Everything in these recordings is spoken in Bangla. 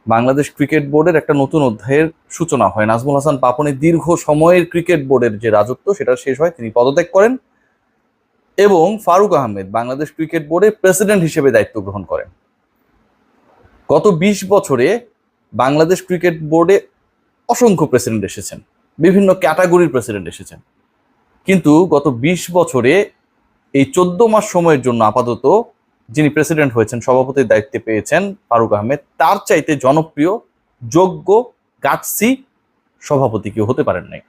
বাংলাদেশ ক্রিকেট বোর্ডের একটা নতুন অধ্যায়ের সূচনা হয়। নাজমুল হাসান পাপনের দীর্ঘ সময়ের ক্রিকেট বোর্ডের যে রাজত্ব সেটা শেষ হয়, তিনি পদত্যাগ করেন এবং ফারুক আহমেদ বাংলাদেশ ক্রিকেট বোর্ডের প্রেসিডেন্ট হিসেবে দায়িত্ব গ্রহণ করেন। গত 20 বছরে বাংলাদেশ ক্রিকেট বোর্ডে অসংখ্য প্রেসিডেন্ট এসেছেন, বিভিন্ন ক্যাটাগরির প্রেসিডেন্ট এসেছেন, কিন্তু গত 20 বছরে এই 14 মাস সময়ের জন্য আপাতত যিনি প্রেসিডেন্ট হয়েছেন, সভাপতির দায়িত্বে পেয়েছেন ফারুক আহমেদ, তার চাইতে জনপ্রিয়, যোগ্য, গাটসি সভাপতি কেউ হতে পারেন নাই।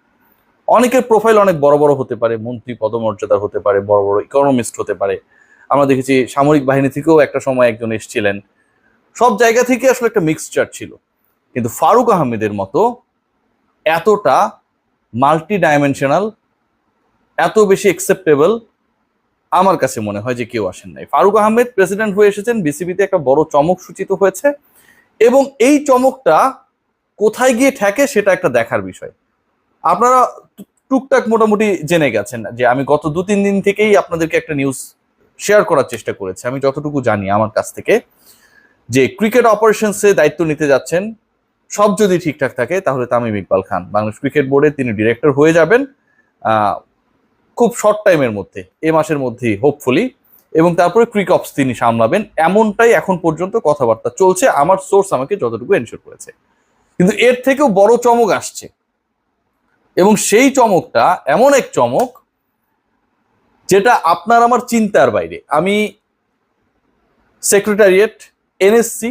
অনেকের প্রোফাইল অনেক বড় বড় হতে পারে, মন্ত্রী পদমর্যাদার হতে পারে, বড় বড় ইকোনমিস্ট হতে পারে। আমরা দেখেছি সামরিক বাহিনী থেকেও একটা সময় একজন এসেছিলেন। সব জায়গা থেকে আসলে একটা মিক্সচার ছিল, কিন্তু ফারুক আহমেদের মতো এতটা মাল্টি ডাইমেনশনাল, এত বেশি অ্যাকসেপ্টেবল আমার কাছে মনে হয় যে কেউ আসেন নাই। ফারুক আহমেদ প্রেসিডেন্ট হয়ে এসেছেন, বিসিবিতে একটা বড় চমক সূচিত হয়েছে এবং এই চমকটা কোথায় গিয়ে ঠেকে সেটা একটা দেখার বিষয়। আপনারা টুকটাক মোটামুটি জেনে গেছেন যে আমি গত 2-3 দিন থেকেই আপনাদেরকে একটা নিউজ শেয়ার করার চেষ্টা করেছি। আমি যতটুকু জানি আমার কাছ থেকে, যে ক্রিকেট অপারেশনসে দায়িত্ব নিতে যাচ্ছেন, সব যদি ঠিকঠাক থাকে তাহলে তামিম ইকবাল খান বাংলাদেশ ক্রিকেট বোর্ডে তিনি ডিরেক্টর হয়ে যাবেন খুব শর্ট টাইমের মধ্যে, এ মাসের মধ্যেই হোপফুলি, এবং তারপরে ক্রিক অপস তিনি সামলাবেন, এমনটাই এখন পর্যন্ত কথাবার্তা চলছে, আমার সোর্স আমাকে যতটুকু এনশিওর করেছে। কিন্তু এর থেকেও বড় চমক আসছে, এবং সেই চমকটা এমন এক চমক যেটা আপনার আমার চিন্তার বাইরে। আমি সেক্রেটারিয়েট, এনএসসি,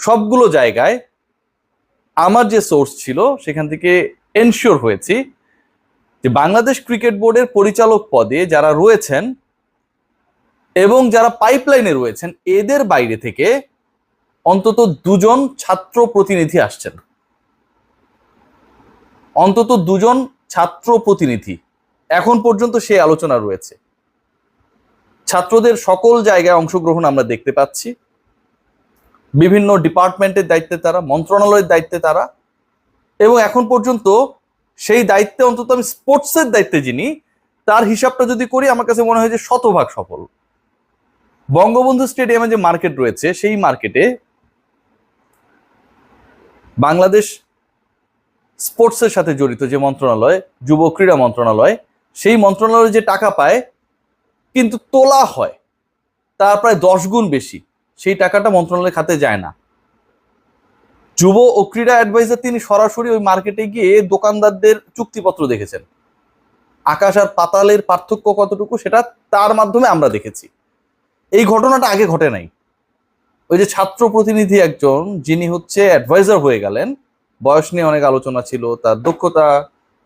সবগুলো জায়গায় আমার যে সোর্স ছিল সেখান থেকে এনশিওর হয়েছি যে বাংলাদেশ ক্রিকেট বোর্ডের পরিচালক পদে যারা রয়েছেন এবং যারা পাইপলাইনে রয়েছেন, এদের বাইরে থেকে অন্তত 2 জন ছাত্র প্রতিনিধি আসছেন। অন্তত 2 জন ছাত্র প্রতিনিধি এখন পর্যন্ত সেই আলোচনা রয়েছে। ছাত্রদের সকল জায়গায় অংশগ্রহণ আমরা দেখতে পাচ্ছি, বিভিন্ন ডিপার্টমেন্টের দায়িত্বে তারা, মন্ত্রণালয়ের দায়িত্বে তারা, এবং এখন পর্যন্ত সেই দায়িত্বে অন্তত আমি স্পোর্টসের দায়িত্বে যিনি, তার হিসাবটা যদি করি আমার কাছে মনে হয় যে 100% সফল। বঙ্গবন্ধু স্টেডিয়ামে যে মার্কেট রয়েছে, সেই মার্কেটে বাংলাদেশ স্পোর্টসের সাথে জড়িত যে মন্ত্রণালয়, যুব ক্রীড়া মন্ত্রণালয়, সেই মন্ত্রণালয়ে যে টাকা পায় কিন্তু তোলা হয় তার প্রায় 10 গুণ বেশি, সেই টাকাটা মন্ত্রণালয়ের খাতে যায় না। যুব ও ক্রীড়া অ্যাডভাইজার তিনি সরাসরি ওই মার্কেটে গিয়ে দোকানদারদের চুক্তিপত্র দেখেছেন। আকাশ আর পাতালের পার্থক্য কতটুকু সেটা তার মাধ্যমে আমরা দেখেছি। এই ঘটনাটা আগে ঘটে নাই। ওই যে ছাত্র প্রতিনিধি একজন যিনি হচ্ছে অ্যাডভাইজার হয়ে গেলেন, বয়স নিয়ে অনেক আলোচনা ছিল, তার দক্ষতা,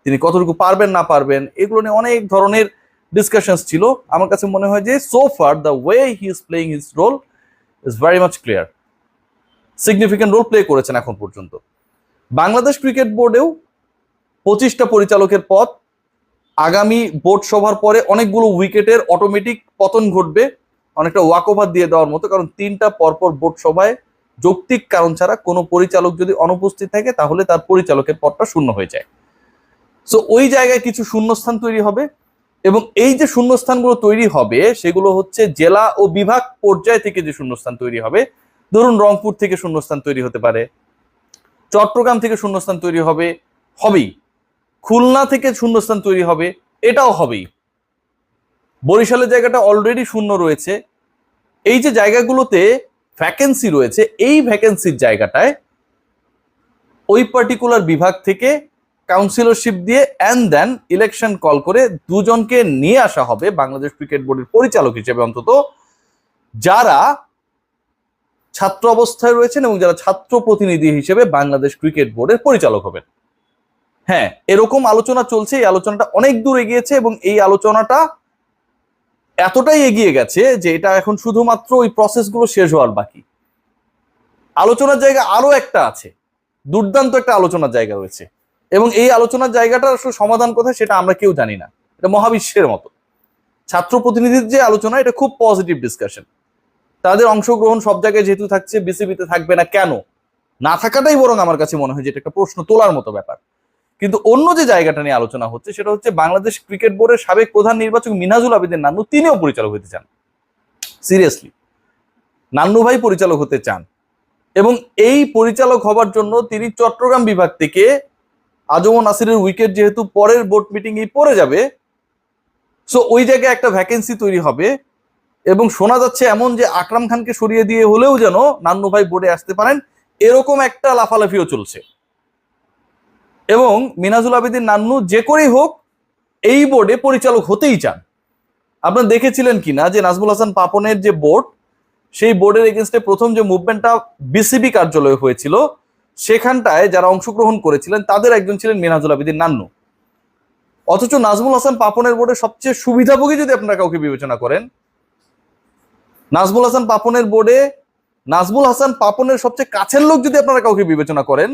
তিনি কতটুকু পারবেন না পারবেন, এগুলো নিয়ে অনেক ধরনের ডিসকাশনস ছিল। আমার কাছে মনে হয় যে so far the way he is playing his role is very much clear. Significant role play করেছেন এখন পর্যন্ত। বাংলাদেশ ক্রিকেট বোর্ডেও 25টা পরিচালকের পদ, আগামী বোর্ড সভার পরে অনেকগুলো উইকেটের অটোমেটিক পতন ঘটবে, অনেকটা ওয়াক ওভার দিয়ে দেওয়ার মতো, কারণ 3টা পরপর বোর্ড সভায় যৌক্তিক কারণ ছাড়া কোনো পরিচালক যদি অনুপস্থিত থাকে তাহলে তার পরিচালকের পদটা শূন্য হয়ে যায়। সো ওই জায়গায় কিছু শূন্যস্থান তৈরি হবে, এবং এই যে শূন্যস্থানগুলো তৈরি হবে সেগুলো হচ্ছে জেলা ও বিভাগ পর্যায় থেকে যে শূন্যস্থান তৈরি হবে। ধরুন রংপুর থেকে শূন্যস্থান তৈরি হতে পারে, চট্টগ্রাম থেকে শূন্যস্থান তৈরি হবেই, খুলনা থেকে শূন্যস্থান তৈরি হবে, এটাও হবেই। বরিশালের জায়গাটা অলরেডি শূন্য রয়েছে। এই যে জায়গাগুলোতে ভ্যাকেন্সি রয়েছে, এই ভ্যাকেন্সির জায়গাটায় ওই পার্টিকুলার বিভাগ থেকে কাউন্সিলরশিপ দিয়ে অ্যান্ড দেন ইলেকশন কল করে 2 জনকে নিয়ে আসা হবে বাংলাদেশ ক্রিকেট বোর্ডের পরিচালক হিসেবে, অন্তত যারা ছাত্র অবস্থায় রয়েছেন এবং যারা ছাত্র প্রতিনিধি হিসেবে বাংলাদেশ ক্রিকেট বোর্ডের পরিচালক হবেন। হ্যাঁ, এরকম আলোচনা চলছে। এই আলোচনাটা অনেক দূর এগিয়েছে এবং এই আলোচনাটা এতটাই এগিয়ে গেছে যে এটা এখন শুধুমাত্র ওই প্রসেসগুলো শেষ হওয়ার বাকি। আলোচনার জায়গা আরো একটা আছে, দুর্দান্ত একটা আলোচনার জায়গা রয়েছে, এবং এই আলোচনার জায়গাটার আসলে সমাধান কোথায় সেটা আমরা কেউ জানি না। এটা মহাবিশ্বের মতো। ছাত্র প্রতিনিধির যে আলোচনা, এটা খুব পজিটিভ ডিসকাশন। তাদের অংশগ্রহণ সব জায়গায় যেহেতু থাকছে, বিসিবিতে থাকবে না কেন? না থাকাটাই বরং আমার কাছে মনে হয় যে এটা একটা প্রশ্ন তোলার মতো ব্যাপার। কিন্তু অন্য যে জায়গাটা নিয়ে আলোচনা হচ্ছে সেটা হচ্ছে বাংলাদেশ ক্রিকেট বোর্ডের সাবেক প্রধান নির্বাচক মিনহাজুল আবেদিন নান্নু, তিনিও পরিচালক হতে চান। সিরিয়াসলি, নান্নু ভাই পরিচালক হতে চান। এবং এই পরিচালক হবার জন্য তিনি চট্টগ্রাম বিভাগ থেকে আজমল নাসিরের উইকেট যেহেতু পরের বোর্ড মিটিং এই পড়ে যাবে, সো ওই জায়গায় একটা ভ্যাকেন্সি তৈরি হবে এবং শোনা যাচ্ছে এমন যে আকরাম খানকে সরিয়ে দিয়ে হলেও যেন নান্নু ভাই বোর্ডে আসতে পারেন, এরকম একটা লাফালাফিও চলছে। এবং মিনহাজুল আবেদীন নান্নু যে করেই হোক এই বোর্ডে পরিচালক হতেই চান। আপনারা দেখেছিলেন কিনা যে নাজমুল হাসান পাপনের যে বোর্ড, সেই বোর্ডের এগেনস্টে প্রথম যে মুভমেন্টটা বিসিবি কার্যালয়ে হয়েছিল, সেখানটায় যারা অংশগ্রহণ করেছিলেন তাদের একজন ছিলেন মিনহাজুল আবেদীন নান্নু। অথচ নাজমুল হাসান পাপনের বোর্ডে সবচেয়ে সুবিধাভোগী যদি আপনারা কাউকে বিবেচনা করেন, নাজমুল হাসান পাপনের বোর্ডে নাজমুল হাসান পাপনের সবচেয়ে কাছের লোক যদি আপনারা কাউকে বিবেচনা করেন,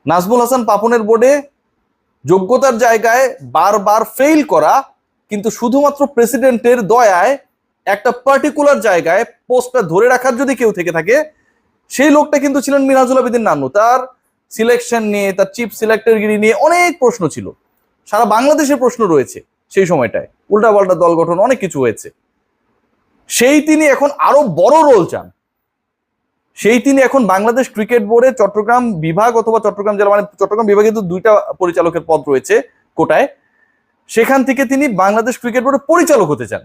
নাজমুল হাসান পাপনের বোর্ডে যোগ্যতার জায়গায় বারবার ফেইল করা, কিন্তু শুধুমাত্র প্রেসিডেন্টের দয়ায় একটা পার্টিকুলার জায়গায় পোস্টটা ধরে রাখার যদি কেউ থেকে থাকে, সেই লোকটা কিন্তু ছিলেন মিনহাজুল আবেদীন নান্নু। তার সিলেকশন নিয়ে, তার চিফ সিলেক্টরগিরি নিয়ে অনেক প্রশ্ন ছিল, সারা বাংলাদেশের প্রশ্ন রয়েছে সেই সময়টায়, উল্টাপাল্টা দল গঠন অনেক কিছু হয়েছে। সেই তিনি এখন আরো বড় রোল চান, সেই তিনি এখন বাংলাদেশ ক্রিকেট বোর্ডে চট্টগ্রাম বিভাগ অথবা চট্টগ্রাম জেলা, মানে চট্টগ্রাম বিভাগে তো 2টা পরিচালকের পদ রয়েছে কোটায়, সেখান থেকে তিনি বাংলাদেশ ক্রিকেট বোর্ডের পরিচালক হতে চান।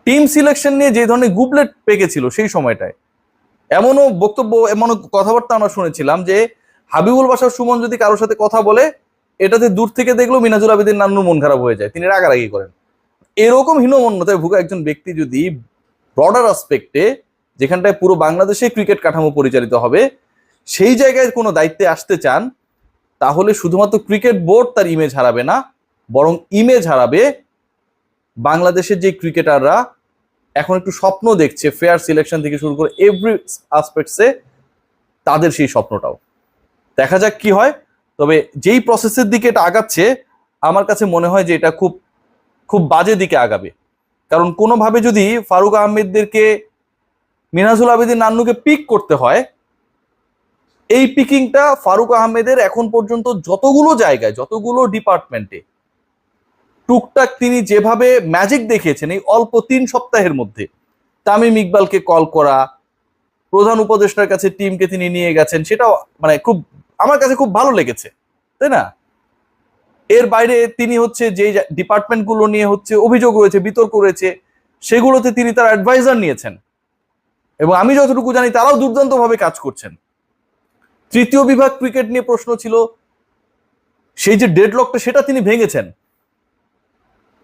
টিম সিলেকশন নিয়ে যে ধরনের গুবলেট পেকেছিল সেই সময়টায়, এমনও বক্তব্য, এমনও কথাবার্তা আমরা শুনেছিলাম যে হাবিবুল বাশার সুমন যদি কারোর সাথে কথা বলে, এটাতে দূর থেকে দেখলেও মিনহাজুল আবেদীন নান্নুর মন খারাপ হয়ে যায়, তিনি রাগারাগি করেন। এরকম হীনমন্যতায় ভুগা একজন ব্যক্তি যদি ব্রডার আসপেক্টে, যেখানটায় পুরো বাংলাদেশে ক্রিকেট কাঠামো পরিচালিত হবে, সেই জায়গায় কোনো দায়িত্বে আসতে চান, তাহলে শুধুমাত্র ক্রিকেট বোর্ড তার ইমেজ হারাবে না, বরং ইমেজ হারাবে বাংলাদেশের যে ক্রিকেটাররা এখন একটু স্বপ্ন দেখছে ফেয়ার সিলেকশন থেকে শুরু করে এভরি আসপেক্টসে, তাদের সেই স্বপ্নটাও। দেখা যাক কি হয়। তবে যেই প্রসেসের দিকে এটা আগাচ্ছে, আমার কাছে মনে হয় যে এটা খুব খুব বাজে দিকে আগাবে। কারণ কোনোভাবে যদি ফারুক আহমেদদেরকে, মিনহাজুল আবেদীন নান্নুকে পিক করতে হয়, এই পিকিংটা ফারুক আহমেদের এখন পর্যন্ত যতগুলো জায়গায়, যতগুলো ডিপার্টমেন্টে টুকটাক তিনি যেভাবে ম্যাজিক দেখিয়েছেন এই অল্প 3 সপ্তাহের মধ্যে, তামিম ইকবালকে কল করা, প্রধান উপদেষ্টার কাছে টিমকে তিনি নিয়ে গেছেন, সেটাও মানে খুব, আমার কাছে খুব ভালো লেগেছে, তাই না? এর বাইরে তিনি হচ্ছে যে ডিপার্টমেন্টগুলো নিয়ে হচ্ছে অভিযোগ রয়েছে, বিতর্ক রয়েছে, সেগুলোতে তিনি তার অ্যাডভাইজার নিয়েছেন এবং আমি যতটুকু জানি তারাও দুর্দান্তভাবে কাজ করছেন। তৃতীয় বিভাগ ক্রিকেট নিয়ে প্রশ্ন ছিল, সেই যে ডেডলকটা সেটা তিনি ভেঙেছেন।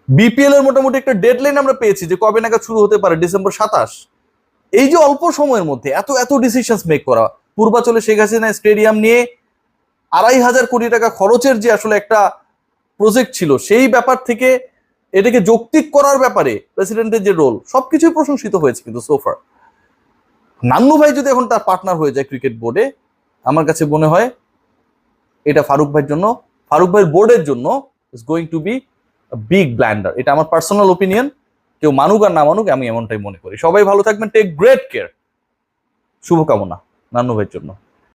বিপিএল এর মোটামুটি একটা ডেডলাইন আমরা পেয়েছি যে কবে নাগাদ শুরু হতে পারে, ডিসেম্বর 27। এই যে অল্প সময়ের মধ্যে এত এত ডিসিশনস মেক করা, পূর্বাচলে শেখ হাসিনা স্টেডিয়াম নিয়ে 2,500 কোটি টাকা খরচের যে আসলে একটা প্রজেক্ট ছিল, সেই ব্যাপার থেকে এটাকে যৌক্তিক করার ব্যাপারে প্রেসিডেন্টের যে রোল, সবকিছুই প্রশংসিত হয়েছে। কিন্তু সোফার নান্নু ভাই যদি এখন তার পার্টনার হয়ে যায় ক্রিকেট বোর্ডে, আমার কাছে মনে হয় এটা ফারুক ভাইয়ের জন্য, ফারুক ভাইয়ের বোর্ডের জন্য is going to be big blunder. এটা আমার পার্সোনাল ওপিনিয়ন, কেউ মানুক আর না মানুক, আমি এমনটাই মনে করি। সবাই ভালো থাকবেন, টেক গ্রেট কেয়ার। শুভকামনা নান্নু ভাইয়ের জন্য।